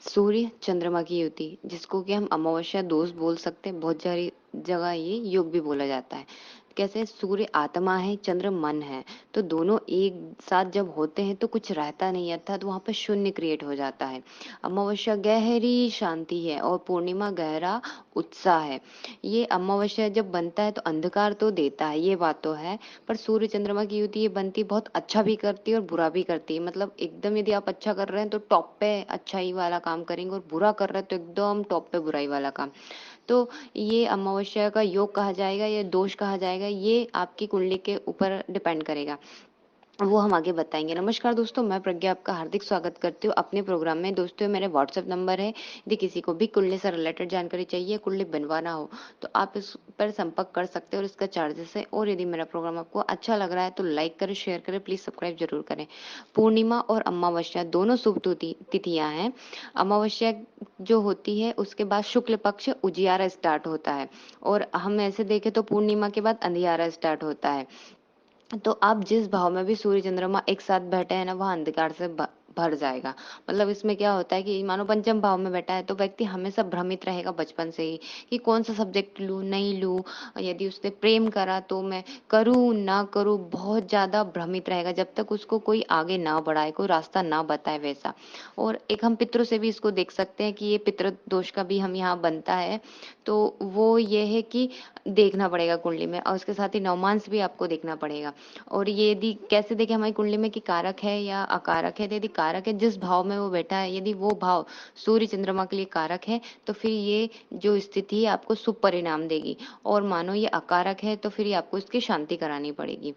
सूर्य चंद्रमा की युति जिसको कि हम अमावस्या दोष बोल सकते हैं, बहुत सारी जगह ये योग भी बोला जाता है। कैसे सूर्य आत्मा है, चंद्र मन है, तो दोनों एक साथ जब होते हैं तो कुछ रहता नहीं, अर्थात वहां पर शून्य क्रिएट हो जाता है। अमावस्या गहरी शांति है और पूर्णिमा गहरा उत्साह है। ये अमावस्या जब बनता है तो अंधकार तो देता है, ये बात तो है। पर सूर्य चंद्रमा की युति ये बनती बहुत अच्छा भी करती है और बुरा भी करती है। मतलब एकदम यदि आप अच्छा कर रहे हैं तो टॉप पे अच्छाई वाला काम करेंगे, और बुरा कर रहे हैं तो एकदम टॉप पे बुराई वाला काम। तो ये अमावस्या का योग कहा जाएगा या दोष कहा जाएगा, ये आपकी कुंडली के ऊपर डिपेंड करेगा। वो हम आगे बताएंगे। नमस्कार दोस्तों, मैं प्रज्ञा आपका हार्दिक स्वागत करती हूँ अपने प्रोग्राम में। दोस्तों, मेरे व्हाट्सएप नंबर है, यदि किसी को भी कुंडली से रिलेटेड जानकारी चाहिए, कुंडली बनवाना हो, तो आप इस पर संपर्क कर सकते हैं और इसका चार्जेस है। और यदि मेरा प्रोग्राम आपको अच्छा लग रहा है तो लाइक करें, शेयर करें, प्लीज सब्सक्राइब जरूर करें। पूर्णिमा और अमावस्या दोनों शुभ तिथियां हैं। अमावस्या जो होती है उसके बाद शुक्ल पक्ष उजियारा स्टार्ट होता है, और हम ऐसे देखें तो पूर्णिमा के बाद अंधियारा स्टार्ट होता है। तो आप जिस भाव में भी सूर्य चंद्रमा एक साथ बैठे हैं ना, वह अंधकार से भर जाएगा। मतलब इसमें क्या होता है कि मानो पंचम भाव में बैठा है तो व्यक्ति हमेशा भ्रमित रहेगा बचपन से ही कि कौन सा सब्जेक्ट लूं नहीं लूं। यदि उसने प्रेम करा तो मैं करूं ना करूं, बहुत ज्यादा भ्रमित रहेगा जब तक उसको कोई आगे ना बढ़ाए, कोई रास्ता ना बताए वैसा। और एक हम पितरों से भी इसको देख सकते हैं कि ये पितृ दोष का भी हम यहाँ बनता है। तो वो ये है कि देखना पड़ेगा कुंडली में, और उसके साथ ही नवमांस भी आपको देखना पड़ेगा। और ये यदि कैसे देखें हमारी कुंडली में कि कारक है या अकारक है, तो यदि कारक है जिस भाव में वो बैठा है, यदि वो भाव सूर्य चंद्रमा के लिए कारक है तो फिर ये जो स्थिति है आपको शुभ परिणाम देगी। और मानो ये अकारक है तो फिर ये आपको इसकी शांति करानी पड़ेगी।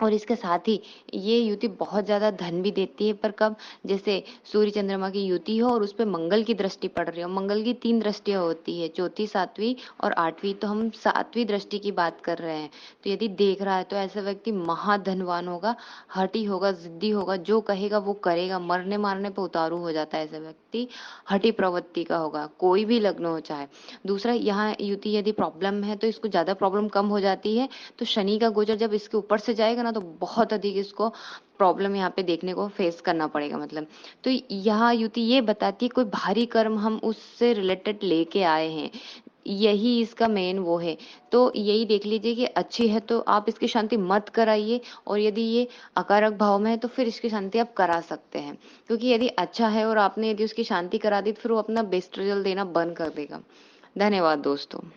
और इसके साथ ही ये युति बहुत ज्यादा धन भी देती है, पर कब? जैसे सूर्य चंद्रमा की युति हो और उस पे मंगल की दृष्टि पड़ रही हो। मंगल की 3 दृष्टियां होती है, चौथी, सातवीं और आठवीं। तो हम सातवीं दृष्टि की बात कर रहे हैं। तो यदि देख रहा है तो ऐसा व्यक्ति महाधनवान होगा, हठी होगा, जिद्दी होगा, जो कहेगा वो करेगा, मरने मारने पे उतारू हो जाता है ऐसा व्यक्ति। हठी प्रवृत्ति का होगा, कोई भी लग्न हो चाहे। दूसरा, यहाँ युति यदि प्रॉब्लम है तो इसको ज्यादा प्रॉब्लम कम हो जाती है। तो शनि का गोचर जब इसके ऊपर से जाएगा ना तो बहुत अधिक इसको प्रॉब्लम यहाँ पे देखने को फेस करना पड़ेगा। मतलब तो यहाँ युति ये बताती है कोई भारी कर्म हम उससे रिलेटेड लेके आए हैं, यही इसका मेन वो है। तो यही देख लीजिए कि अच्छी है तो आप इसकी शांति मत कराइए, और यदि ये अकारक भाव में है तो फिर इसकी शांति आप करा सकते हैं। क्योंकि यदि अच्छा है और आपने यदि उसकी शांति करा दी तो फिर वो अपना बेस्ट रिजल्ट देना बंद कर देगा। धन्यवाद दोस्तों।